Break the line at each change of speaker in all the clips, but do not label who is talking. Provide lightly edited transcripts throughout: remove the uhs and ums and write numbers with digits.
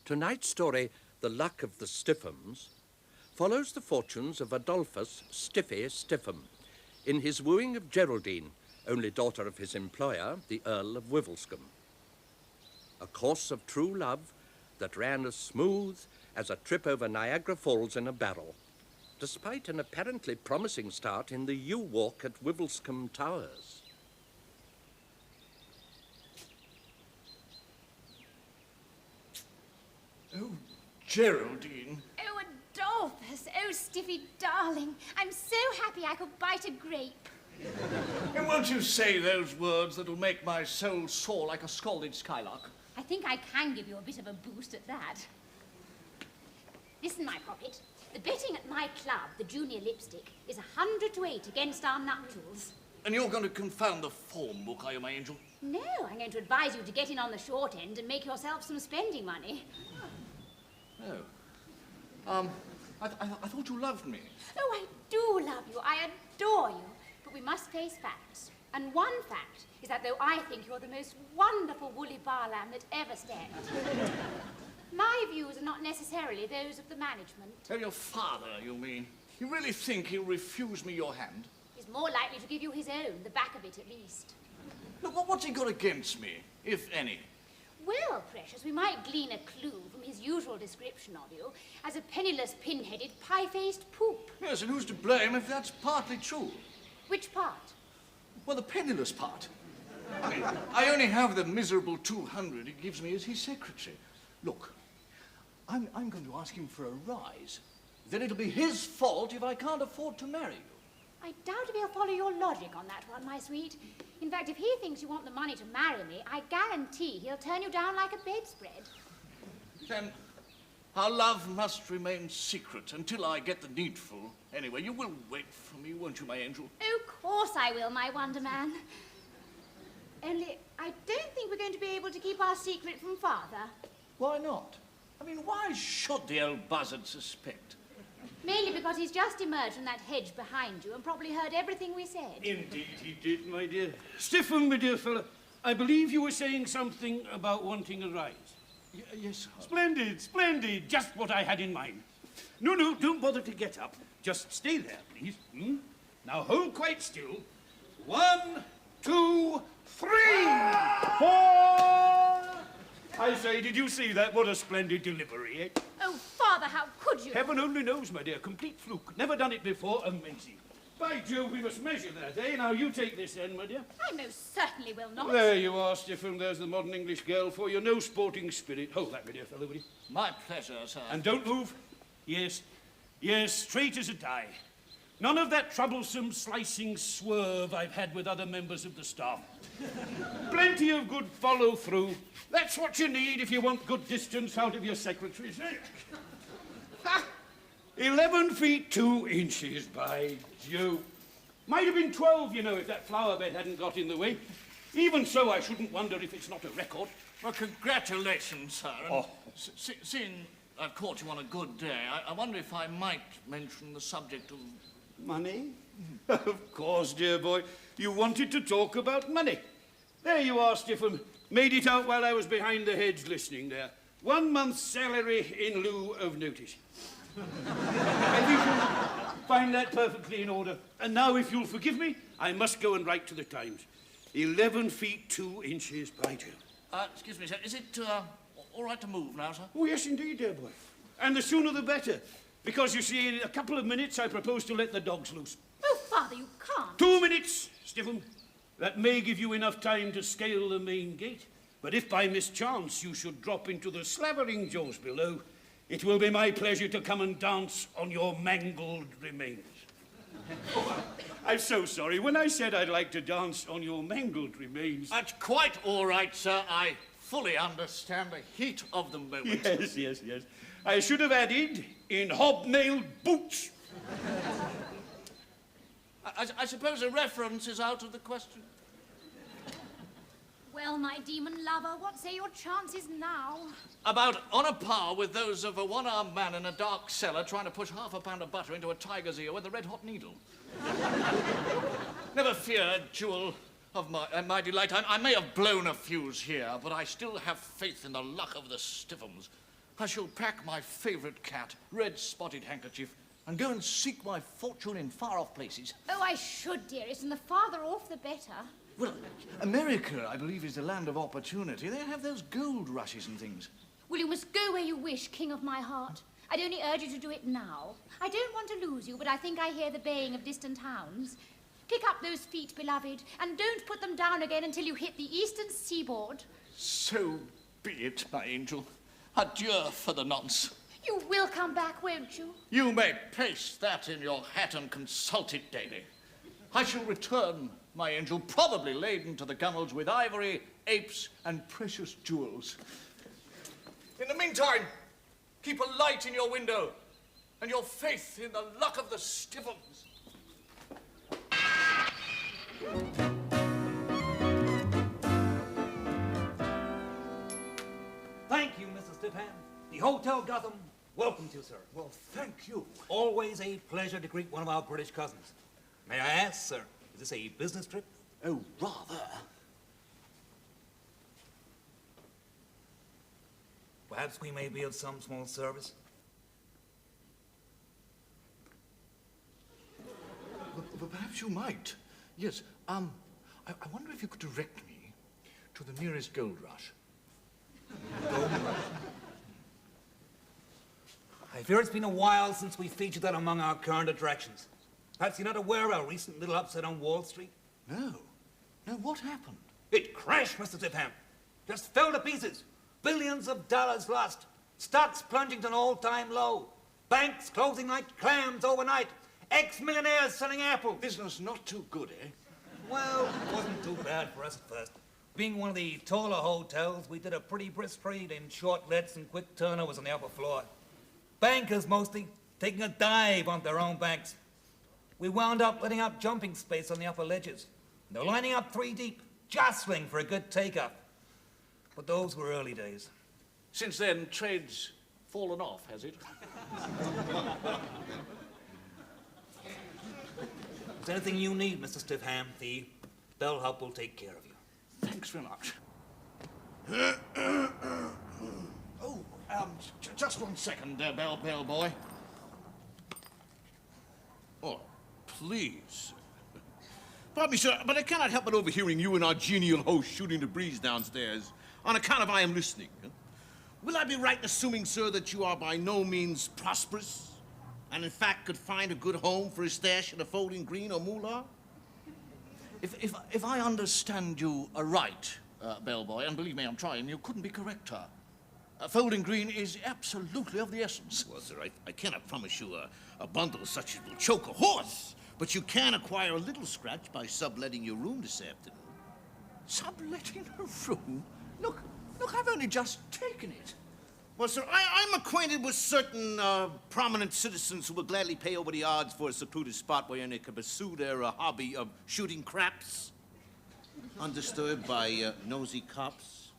Tonight's story, The Luck of the Stiffhams, follows the fortunes of Adolphus Stiffy Stiffham in his wooing of Geraldine, only daughter of his employer, the Earl of Wivelscombe. A course of true love that ran as smooth as a trip over Niagara Falls in a barrel, despite an apparently promising start in the U-Walk at Wivelscombe Towers.
Oh, Geraldine.
Oh, Adolphus. Oh, Stiffy, darling. I'm so happy I could bite a grape.
And won't you say those words that'll make my soul soar like a scalded skylark?
I think I can give you a bit of a boost at that. Listen, my poppet. The betting at my club, the Junior Lipstick, is 100 to 8 against our nuptials.
And you're going to confound the form book, are you, my angel?
No, I'm going to advise you to get in on the short end and make yourself some spending money.
Oh. I thought you loved me.
Oh, I do love you. I adore you. But we must face facts. And one fact is that though I think you're the most wonderful woolly bar lamb that ever stepped, my views are not necessarily those of the management.
Oh, your father, you mean? You really think he'll refuse me your hand?
He's more likely to give you his own, the back of it at least.
Look, what's he got against me, if any?
Well, precious, we might glean a clue from his usual description of you as a penniless, pin-headed, pie-faced poop.
Yes, and who's to blame if that's partly true?
Which part?
Well, the penniless part. I mean, I only have the miserable 200 he gives me as his secretary. Look, I'm going to ask him for a rise. Then it'll be his fault if I can't afford to marry you.
I doubt if he'll follow your logic on that one, my sweet. In fact, if he thinks you want the money to marry me, I guarantee he'll turn you down like a bedspread.
Then our love must remain secret until I get the needful. Anyway, you will wait for me, won't you, my angel?
Oh, of course I will, my Wonder Man. Only, I don't think we're going to be able to keep our secret from Father.
Why not? I mean, why should the old buzzard suspect?
Mainly because he's just emerged from that hedge behind you and probably heard everything we said.
Indeed he did, my dear. Stiffham, my dear fellow, I believe you were saying something about wanting a rise.
Yes, sir.
Splendid, splendid. Just what I had in mind. No, don't bother to get up. Just stay there, please. Now hold quite still. 1, 2, 3, 4. I say, did you see that? What a splendid delivery, eh?
Oh, Father, how could you?
Heaven only knows, my dear. Complete fluke. Never done it before. Amazing. By Jove, we must measure that, eh? Now, you take this end, my dear.
I most certainly will not.
There you are, Stiffham. There's the modern English girl for you. No sporting spirit. Hold that, my dear fellow, will you?
My pleasure, sir.
And don't move. Yes, straight as a die. None of that troublesome slicing swerve I've had with other members of the staff. Plenty of good follow-through. That's what you need if you want good distance out of your secretaries. 11 feet 2 inches, by Jove. Might have been 12, you know, if that flower bed hadn't got in the way. Even so, I shouldn't wonder if it's not a record.
Well, congratulations, sir.
Oh.
Seeing I've caught you on a good day, I wonder if I might mention the subject of...
Money? Of course, dear boy. You wanted to talk about money. There you are, Stiffham. Made it out while I was behind the hedge listening there. 1 month's salary in lieu of notice. And you can find that perfectly in order. And now, if you'll forgive me, I must go and write to the Times. 11 feet 2 inches, by Jove.
Excuse me, sir. Is it all right to move now, sir?
Oh, yes, indeed, dear boy. And the sooner the better. Because, you see, in a couple of minutes, I propose to let the dogs loose.
Oh, Father, you can't.
2 minutes, Stiffham. That may give you enough time to scale the main gate. But if by mischance you should drop into the slavering jaws below, it will be my pleasure to come and dance on your mangled remains. Oh, I'm so sorry. When I said I'd like to dance on your mangled remains...
That's quite all right, sir. I fully understand the heat of the moment.
Yes. I should have added, in hobnailed boots.
I suppose a reference is out of the question.
Well, my demon lover, what say your chances now?
About on a par with those of a one-armed man in a dark cellar trying to push half a pound of butter into a tiger's ear with a red-hot needle. Never fear, jewel of my delight. I may have blown a fuse here, but I still have faith in the luck of the Stiffhams. I shall pack my favourite cat, Red Spotted Handkerchief, and go and seek my fortune in far-off places.
Oh, I should, dearest, and the farther off, the better.
Well, America, I believe, is the land of opportunity. They have those gold rushes and things.
Well, you must go where you wish, king of my heart. I'd only urge you to do it now. I don't want to lose you, but I think I hear the baying of distant hounds. Pick up those feet, beloved, and don't put them down again until you hit the eastern seaboard.
So be it, my angel. Adieu for the nonce.
You will come back, won't you?
You may paste that in your hat and consult it daily. I shall return, my angel, probably laden to the gunwales with ivory, apes, and precious jewels. In the meantime, keep a light in your window and your faith in the luck of the Stiffhams.
Thank you, Mrs. Stiffham. The Hotel Gotham welcomes you, sir.
Well, thank you.
Always a pleasure to greet one of our British cousins. May I ask, sir, is this a business trip?
Oh, rather.
Perhaps we may be of some small service.
But perhaps you might. Yes, I wonder if you could direct me to the nearest gold rush.
I fear it's been a while since we featured that among our current attractions. Perhaps you're not aware of our recent little upset on Wall Street?
No. No, what happened?
It crashed, Mr. Stiffham. Just fell to pieces. Billions of dollars lost. Stocks plunging to an all-time low. Banks closing like clams overnight. Ex-millionaires selling apples.
Business not too good, eh?
Well, it wasn't too bad for us at first. Being one of the taller hotels, we did a pretty brisk trade in short lets and quick turnovers on the upper floor. Bankers mostly taking a dive on their own banks. We wound up letting up jumping space on the upper ledges. They're lining up 3 deep, jostling for a good take-up. But those were early days.
Since then, trade's fallen off, has it?
If there's anything you need, Mr. Stiffham, the bellhop will take care of you.
Thanks very much. Oh, just 1 second there, bell boy.
Oh, please. Pardon me, sir, but I cannot help but overhearing you and our genial host shooting the breeze downstairs on account of I am listening. Will I be right in assuming, sir, that you are by no means prosperous and in fact could find a good home for a stash in a folding green or moolah?
If I understand you aright, bellboy, and believe me, I'm trying, you couldn't be correcter. Folding green is absolutely of the essence.
Well, sir, I cannot promise you a bundle such as will choke a horse, but you can acquire a little scratch by subletting your room this afternoon.
Subletting a room? Look, I've only just taken it.
Well, sir, I'm acquainted with certain prominent citizens who will gladly pay over the odds for a secluded spot wherein they can pursue their hobby of shooting craps, undisturbed by nosy cops,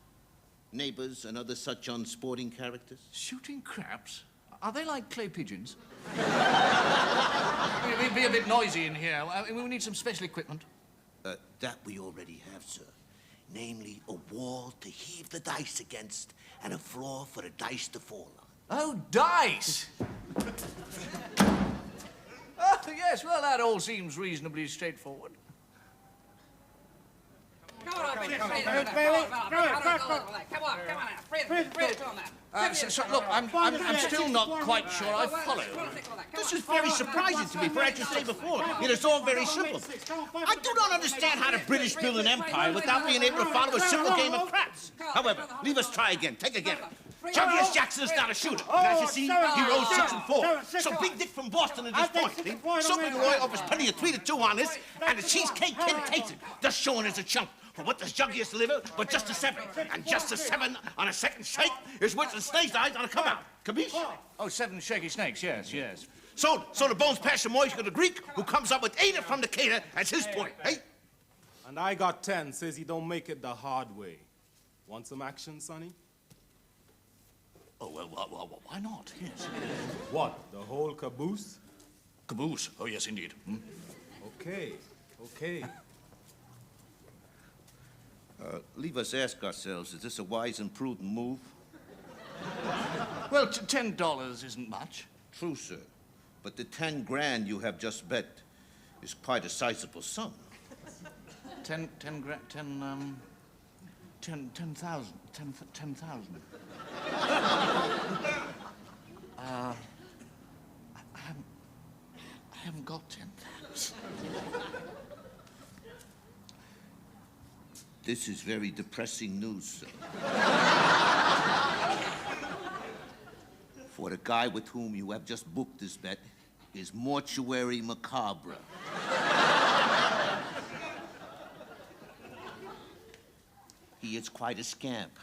neighbors, and other such unsporting characters.
Shooting craps? Are they like clay pigeons? It'd be a bit noisy in here. We need some special equipment.
That we already have, sir. Namely, a wall to heave the dice against and a floor for the dice to fall on.
Oh, dice! Oh, yes, well, that all seems reasonably straightforward.
Come on,
Look, I'm still not quite sure I follow.
This is very surprising to me, for as you say before, it is all very simple. I do not understand how the British build an empire without being able to follow a simple game of craps. However, leave us try again. Take again. Juggius Jackson is not a shooter. And as you see, he rose 6 and 4. So Big Dick from Boston at this point. So Big Roy offers plenty of 3 to 2 on this, and the Cheesecake Kid takes it, just showing as a chump. For what does Juggius deliver but just a 7? And just a 7 on a second shake is worth the snake's eyes on a come out. Capiche?
Oh, 7 shaky snakes, yes.
So the bones pass the moist to the Greek, who comes up with 8 from the cater as his point, hey?
And I got 10, says he don't make it the hard way. Want some action, Sonny?
Oh, well, why not? Yes.
What, the whole caboose?
Caboose? Oh, yes, indeed.
Okay.
Leave us ask ourselves, is this a wise and prudent move?
Well, $10 isn't much.
True, sir. But the 10 grand you have just bet is quite a sizable sum.
10,000. 10,000. I haven't got 10,000.
This is very depressing news, sir. For the guy with whom you have just booked this bet is mortuary macabre. He is quite a scamp,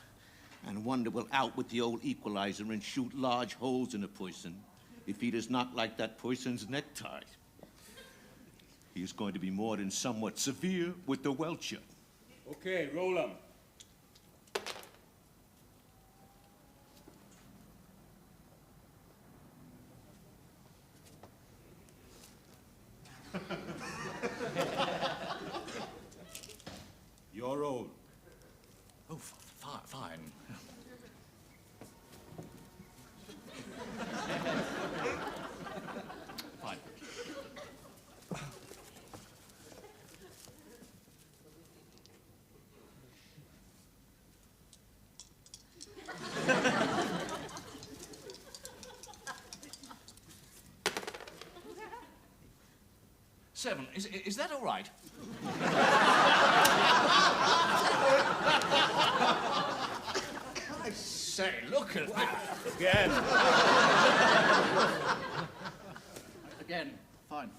and one that will out with the old equalizer and shoot large holes in a person if he does not like that person's necktie. He is going to be more than somewhat severe with the welcher.
Okay, roll 'em.
Your roll.
Oh, fine. Fine. Seven. Is that all right? I say, look at that.
Again.
Again, fine.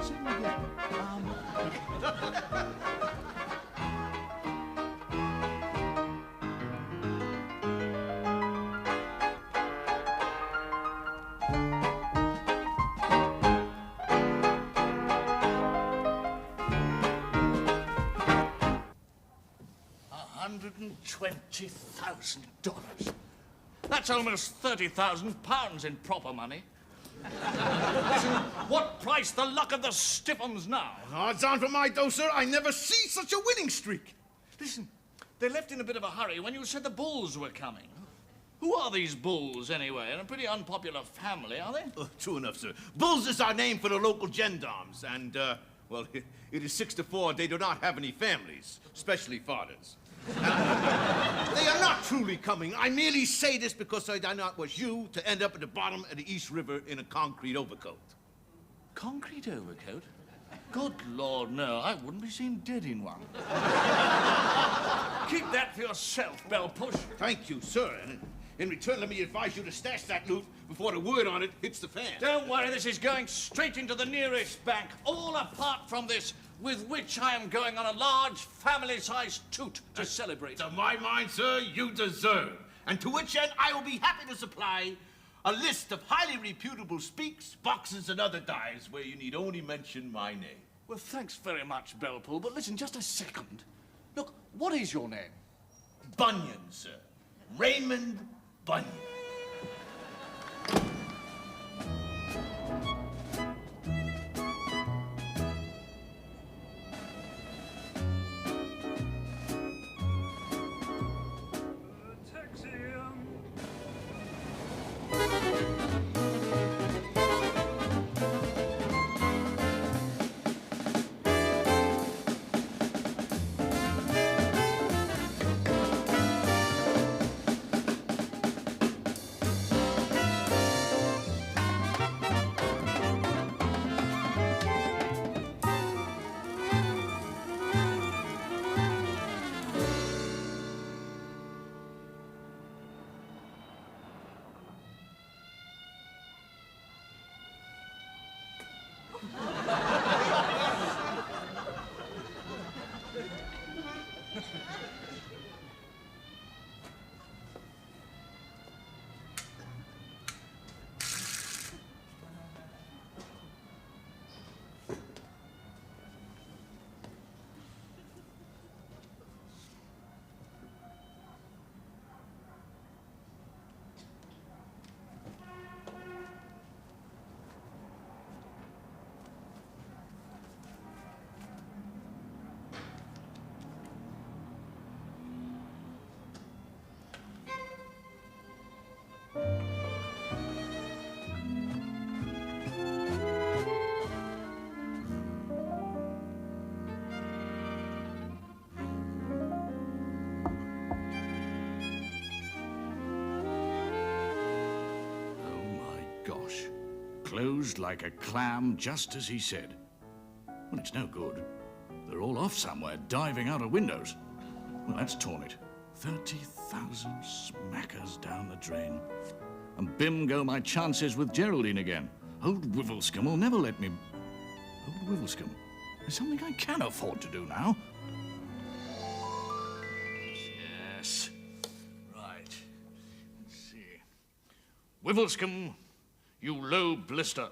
Seven again. $120,000. That's almost £30,000 in proper money. Listen, what price the luck of the Stiffhams now?
Odds on for my dough, sir. I never see such a winning streak.
Listen, they left in a bit of a hurry when you said the Bulls were coming. Who are these Bulls, anyway? And a pretty unpopular family, are they?
True enough, sir. Bulls is our name for the local gendarmes, and, well, it is 6 to 4. They do not have any families, especially fathers. They are not truly coming. I merely say this because I do not wish you to end up at the bottom of the East River in a concrete overcoat.
Concrete overcoat? Good Lord, no. I wouldn't be seen dead in one. Keep that for yourself, Bell Push.
Thank you, sir. And in return, let me advise you to stash that loot before the word on it hits the fan.
Don't worry, this is going straight into the nearest bank, all apart from this, with which I am going on a large family-sized toot to celebrate.
To my mind, sir, you deserve. And to which end, I will be happy to supply a list of highly reputable speaks, boxes, and other dives where you need only mention my name.
Well, thanks very much, Bellpool, but listen, just a second. Look, what is your name?
Bunyan, sir. Raymond Bunyan.
closed like a clam, just as he said. Well, it's no good. They're all off somewhere, diving out of windows. Well, that's torn it. 30,000 smackers down the drain. And bim go my chances with Geraldine again. Old Wivelscombe will never let me... Old Wivelscombe? There's something I can afford to do now. Yes. Right. Let's see. Wivelscombe, you low blister.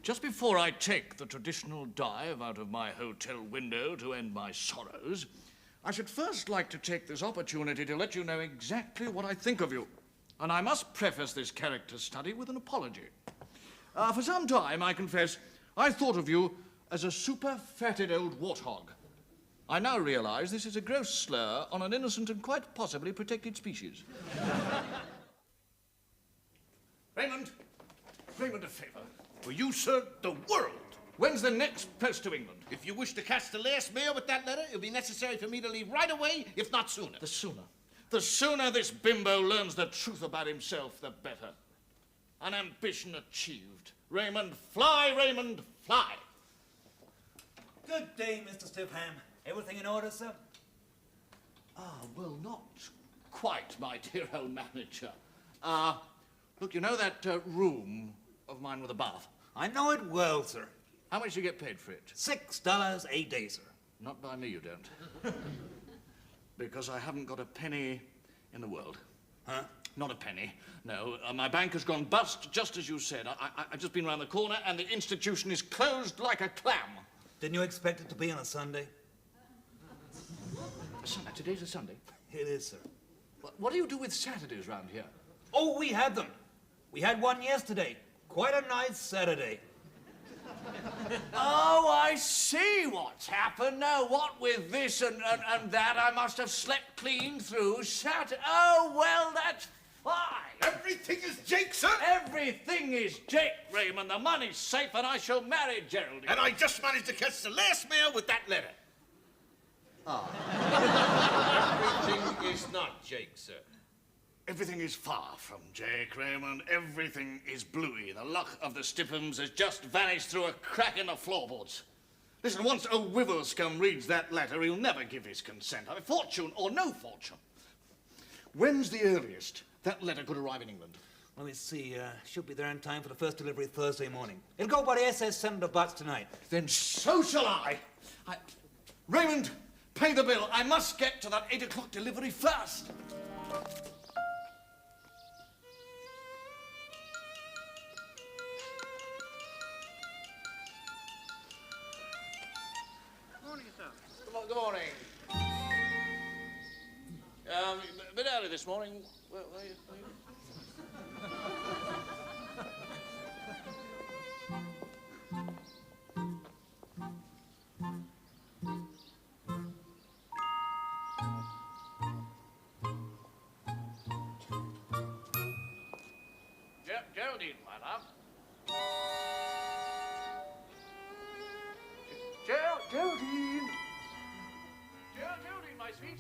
Just before I take the traditional dive out of my hotel window to end my sorrows, I should first like to take this opportunity to let you know exactly what I think of you. And I must preface this character study with an apology. For some time, I confess, I thought of you as a super-fatted old warthog. I now realize this is a gross slur on an innocent and quite possibly protected species. Raymond, a favour.
For you, sir, the world.
When's the next post to England?
If you wish to catch the last mail with that letter, it'll be necessary for me to leave right away, if not sooner.
The sooner. The sooner this bimbo learns the truth about himself, the better. An ambition achieved. Raymond, fly, Raymond, fly.
Good day, Mr. Stiffham. Everything in order, sir?
Well, not quite, my dear old manager. Look, you know that room of mine with a bath?
I know it well, sir.
How much do you get paid for it?
$6 a day, sir.
Not by me, you don't. Because I haven't got a penny in the world.
Huh?
Not a penny, no. My bank has gone bust, just as you said. I've just been round the corner and the institution is closed like a clam.
Didn't you expect it to be on a Sunday?
Today's a Sunday.
It is, sir.
What do you do with Saturdays round here?
Oh, we had them. We had one yesterday. Quite a nice Saturday.
Oh, I see what's happened. Now, what with this and that, I must have slept clean through Saturday. Oh, well, that's fine.
Everything is Jake, sir.
Everything is Jake, Raymond. The money's safe and I shall marry Geraldine.
And I just managed to catch the last mail with that letter.
Everything is not Jake, sir.
Everything is far from Jake, Raymond. Everything is bluey. The luck of the Stiffhams has just vanished through a crack in the floorboards. Listen, once old Wivelscombe reads that letter, he'll never give his consent. I mean, fortune or no fortune. When's the earliest that letter could arrive in England?
Let me see. Should be there in time for the first delivery Thursday morning. It'll go by the SS Senator Butts tonight.
Then so shall I. Raymond, pay the bill. I must get to that 8 o'clock delivery first.
Good morning. A bit early this morning. Where you? Geraldine, my love. Geraldine. Geraldine, my sweet.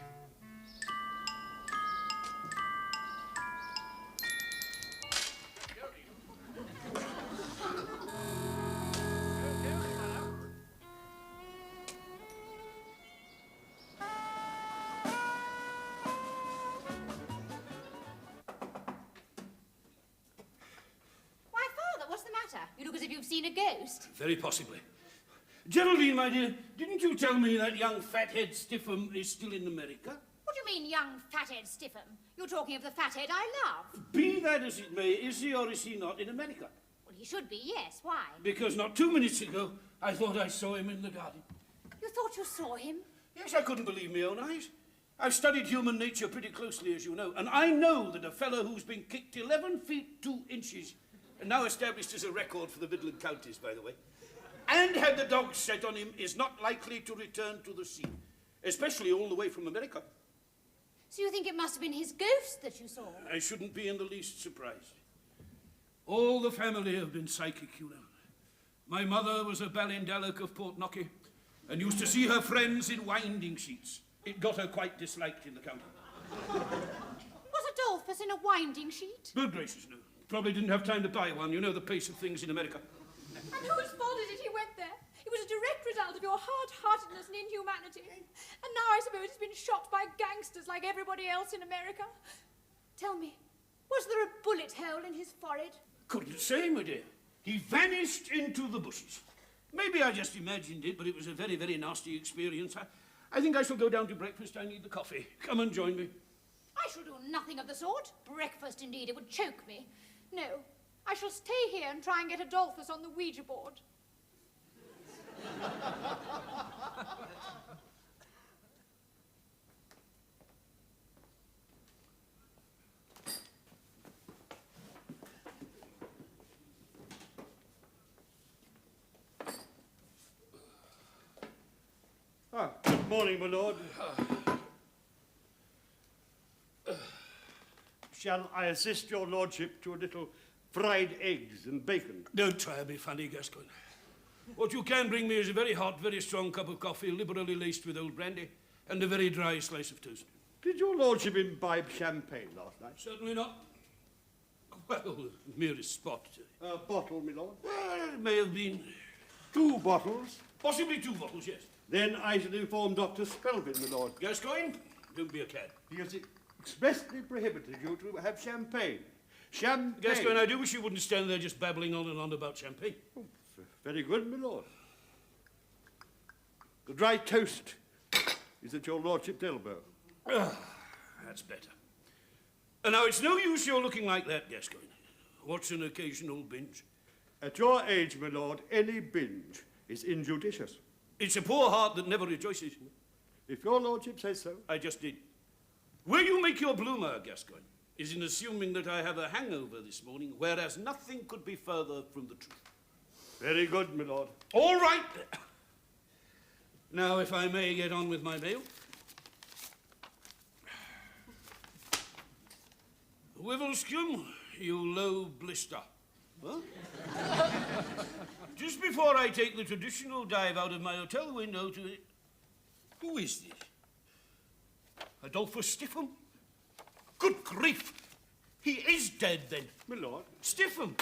Geraldine. Geraldine, my love.
Why, Father, what's the matter? You look as if you've seen a ghost.
Very possibly. Geraldine, my dear, didn't you tell me that young fathead Stiffham is still in America?
What do you mean, young fathead Stiffham? You're talking of the fathead I love.
Be that as it may, is he or is he not in America?
Well, he should be, yes. Why?
Because not 2 minutes ago, I thought I saw him in the garden.
You thought you saw him?
Yes, I couldn't believe my own eyes. I've studied human nature pretty closely, as you know, and I know that a fellow who's been kicked 11 feet 2 inches, and now established as a record for the Midland counties, by the way, and had the dogs set on him, is not likely to return to the scene, especially all the way from America.
So you think it must have been his ghost that you saw?
I shouldn't be in the least surprised. All the family have been psychic, you know. My mother was a Ballindalloch of Portnocky and used to see her friends in winding sheets. It got her quite disliked in the county.
Was Adolphus in a winding sheet?
Good gracious, no. Probably didn't have time to buy one. You know the pace of things in America.
And whose fault is it he went there? It was a direct result of your hard-heartedness and inhumanity. And now I suppose he's been shot by gangsters like everybody else in America. Tell me, was there a bullet hole in his forehead?
Couldn't say, my dear. He vanished into the bushes. Maybe I just imagined it, but it was a very, very nasty experience. I think I shall go down to breakfast. I need the coffee. Come and join me.
I shall do nothing of the sort. Breakfast, indeed, it would choke me.
No, I shall stay here and try and get Adolphus on the Ouija board.
Good morning, my lord. Shall I assist your lordship to a little fried eggs and bacon?
Don't try and be funny, Gascoigne. What you can bring me is a very hot, very strong cup of coffee, liberally laced with old brandy, and a very dry slice of toast.
Did your lordship imbibe champagne last night?
Certainly not. Well, merest spot.
A bottle, my lord.
Well, it may have been
2 bottles.
possibly 2 bottles, yes.
Then I shall inform Dr. Spelvin, my lord.
Gascoigne, don't be a cad.
He has expressly prohibited you to have champagne. Champagne.
Gascoigne, I do wish you wouldn't stand there just babbling on and on about champagne.
Oh, very good, my lord. The dry toast is at your lordship's elbow.
Ah, that's better. And now, it's no use you're looking like that, Gascoigne. What's an occasional binge?
At your age, my lord, any binge is injudicious.
It's a poor heart that never rejoices.
If your lordship says so.
I just did. Where you make your bloomer, Gascoigne, is in assuming that I have a hangover this morning, whereas nothing could be further from the truth.
Very good, my lord.
All right. Now, if I may get on with my mail. Wivelscombe, you low blister. Huh? Just before I take the traditional dive out of my hotel window to... Who is this? Adolphus Stiffham? Good grief! He is dead, then.
My lord.
Stiffham,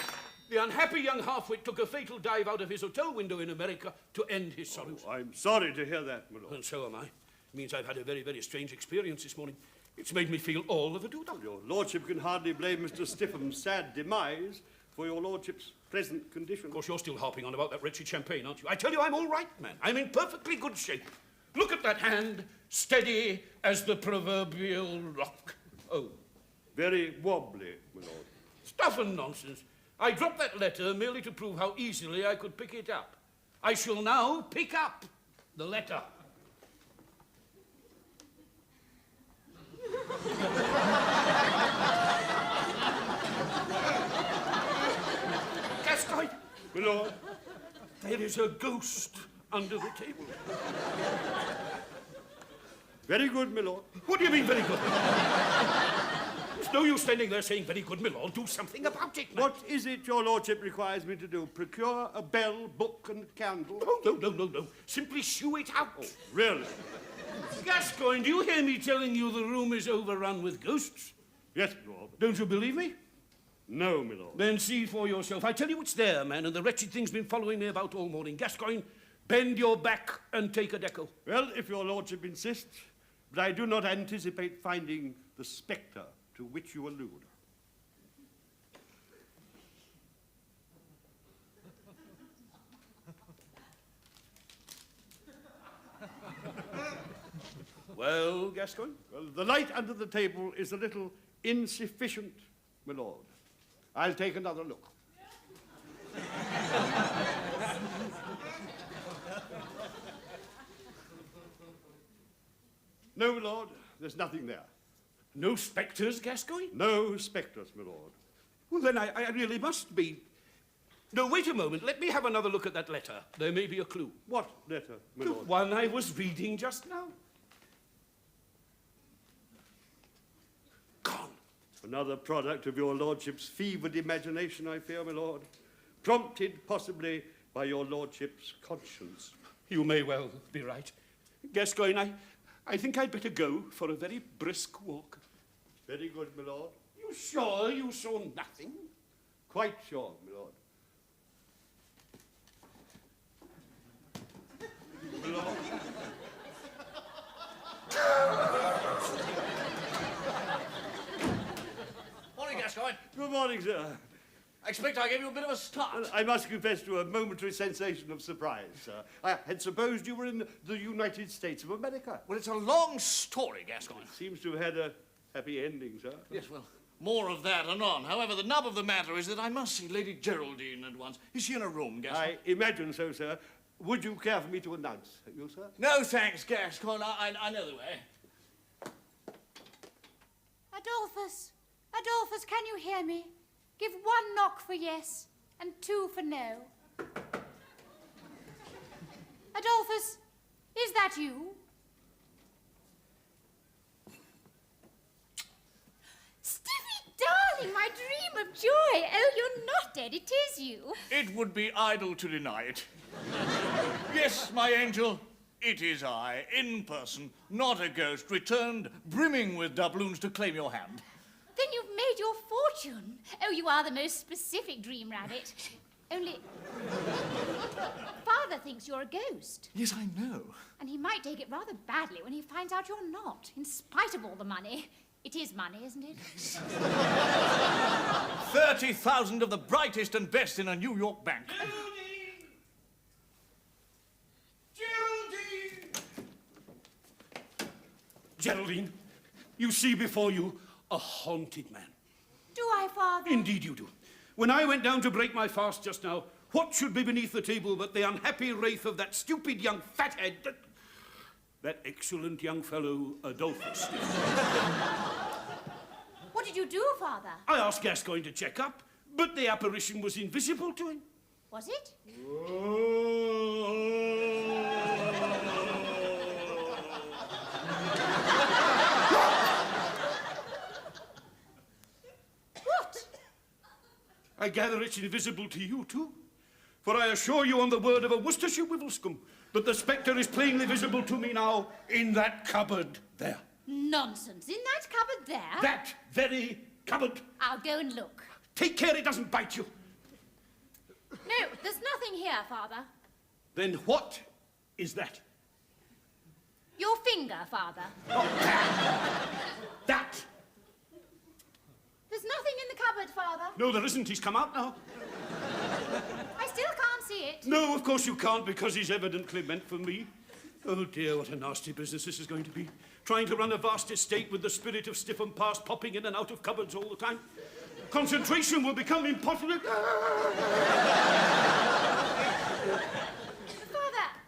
the unhappy young half-wit, took a fatal dive out of his hotel window in America to end his sorrows.
Oh, I'm sorry to hear that, my lord.
And so am I. It means I've had a very, very strange experience this morning. It's made me feel all of a doodle.
Your lordship can hardly blame Mr. Stiffham's sad demise for your lordship's present condition.
Of course, you're still harping on about that wretched champagne, aren't you? I tell you, I'm all right, man. I'm in perfectly good shape. Look at that hand, steady as the proverbial rock. Oh.
Very wobbly, my lord.
Stuff and nonsense. I dropped that letter merely to prove how easily I could pick it up. I shall now pick up the letter. Gascoigne!
My lord.
There is a ghost under the table.
Very good, my lord.
What do you mean, very good? There's no use standing there saying, very good, my lord. Do something about it, man.
What is it your lordship requires me to do? Procure a bell, book, and candle?
Oh, no. Simply shoo it out.
Oh, really?
Gascoigne, do you hear me telling you the room is overrun with ghosts?
Yes, my lord.
Don't you believe me?
No, my lord.
Then see for yourself. I tell you it's there, man, and the wretched thing's been following me about all morning. Gascoigne, bend your back and take a deco.
Well, if your lordship insists, but I do not anticipate finding the spectre to which you allude.
Well, Gascoigne?
Well, the light under the table is a little insufficient, my lord. I'll take another look. No, my lord, there's nothing there.
No spectres, Gascoigne?
No spectres, my lord.
Well, then I really must be... No, wait a moment. Let me have another look at that letter. There may be a clue.
What letter, my
The
lord?
one I was reading just now. Gone.
Another product of your lordship's fevered imagination, I fear, my lord. Prompted, possibly, by your lordship's conscience.
You may well be right. Gascoigne, I think I'd better go for a very brisk walk.
Very good, my lord.
You sure you saw nothing?
Quite sure, my lord.
Morning, Gascoigne.
Good morning, sir.
I expect I gave you a bit of a start.
I must confess to a momentary sensation of surprise, sir. I had supposed you were in the United States of America.
Well, it's a long story, Gascoigne.
Seems to have had a happy ending, sir.
Yes, well, more of that anon. However, the nub of the matter is that I must see Lady Geraldine at once. Is she in a room, Gascoigne?
I imagine so, sir. Would you care for me to announce you, sir?
No, thanks, Gascoigne. I know the way.
Adolphus, can you hear me? Give 1 knock for yes and 2 for no. Adolphus, is that you? Stiffy, darling, my dream of joy. Oh, you're not dead, it is you.
It would be idle to deny it. Yes, my angel, it is I, in person, not a ghost, returned brimming with doubloons to claim your hand.
Then you've made your fortune. Oh, you are the most specific dream rabbit. Only... Father thinks you're a ghost.
Yes, I know.
And he might take it rather badly when he finds out you're not, in spite of all the money. It is money, isn't it?
30,000 of the brightest and best in a New York bank.
Geraldine, you see before you a haunted man.
Do I, Father?
Indeed you do. When I went down to break my fast just now, what should be beneath the table but the unhappy wraith of that stupid young fathead, that excellent young fellow, Adolphus.
What did you do, Father?
I asked Gascoigne to check up, but the apparition was invisible to him.
Was it? What?
I gather it's invisible to you, too. For I assure you on the word of a Worcestershire Wivelscombe that the spectre is plainly visible to me now in that cupboard there.
Nonsense. In that cupboard there?
That very cupboard.
I'll go and look.
Take care it doesn't bite you.
No, there's nothing here, Father.
Then what is that?
Your finger, Father.
That.
There's nothing in the cupboard, Father.
No, there isn't. He's come out now.
I still can't see it.
No, of course you can't, because he's evidently meant for me. Oh, dear, what a nasty business this is going to be. Trying to run a vast estate with the spirit of Stiffham past popping in and out of cupboards all the time. Concentration will become impossible.
Father,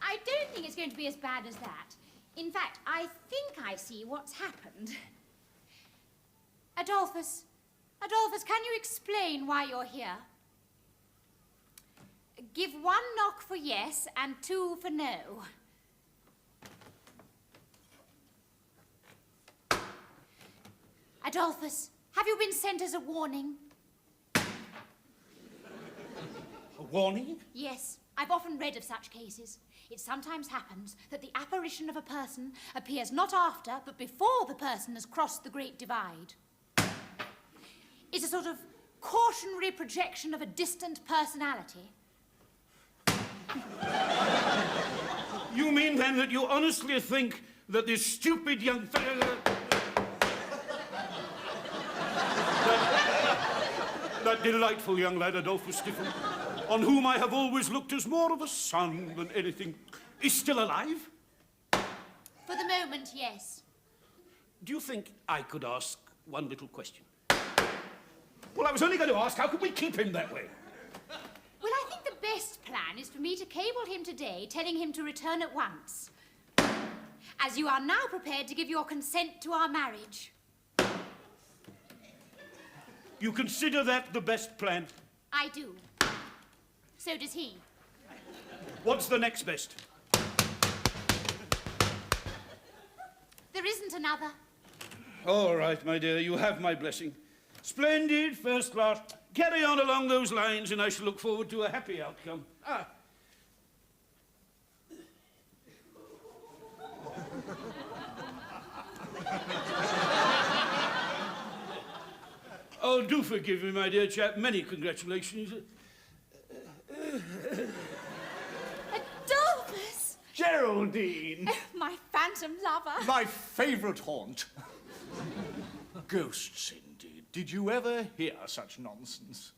I don't think it's going to be as bad as that. In fact, I think I see what's happened. Adolphus, can you explain why you're here? Give 1 knock for yes and 2 for no. Adolphus, have you been sent as a warning?
A warning?
Yes, I've often read of such cases. It sometimes happens that the apparition of a person appears not after, but before the person has crossed the Great Divide. It's a sort of cautionary projection of a distant personality.
You mean, then, that you honestly think that this stupid young fellow... that delightful young lad, Adolphus Stiffham, on whom I have always looked as more of a son than anything, is still alive?
For the moment, yes.
Do you think I could ask one little question? Well, I was only going to ask, how could we keep him that way?
Well, I think the best plan is for me to cable him today, telling him to return at once. As you are now prepared to give your consent to our marriage.
You consider that the best plan?
I do. So does he.
What's the next best?
There isn't another.
All right, my dear, you have my blessing. Splendid, first class. Carry on along those lines, and I shall look forward to a happy outcome. Oh, do forgive me, my dear chap. Many congratulations.
Adolphus!
Geraldine!
My phantom lover.
My favourite haunt. Ghosts, indeed. Did you ever hear such nonsense?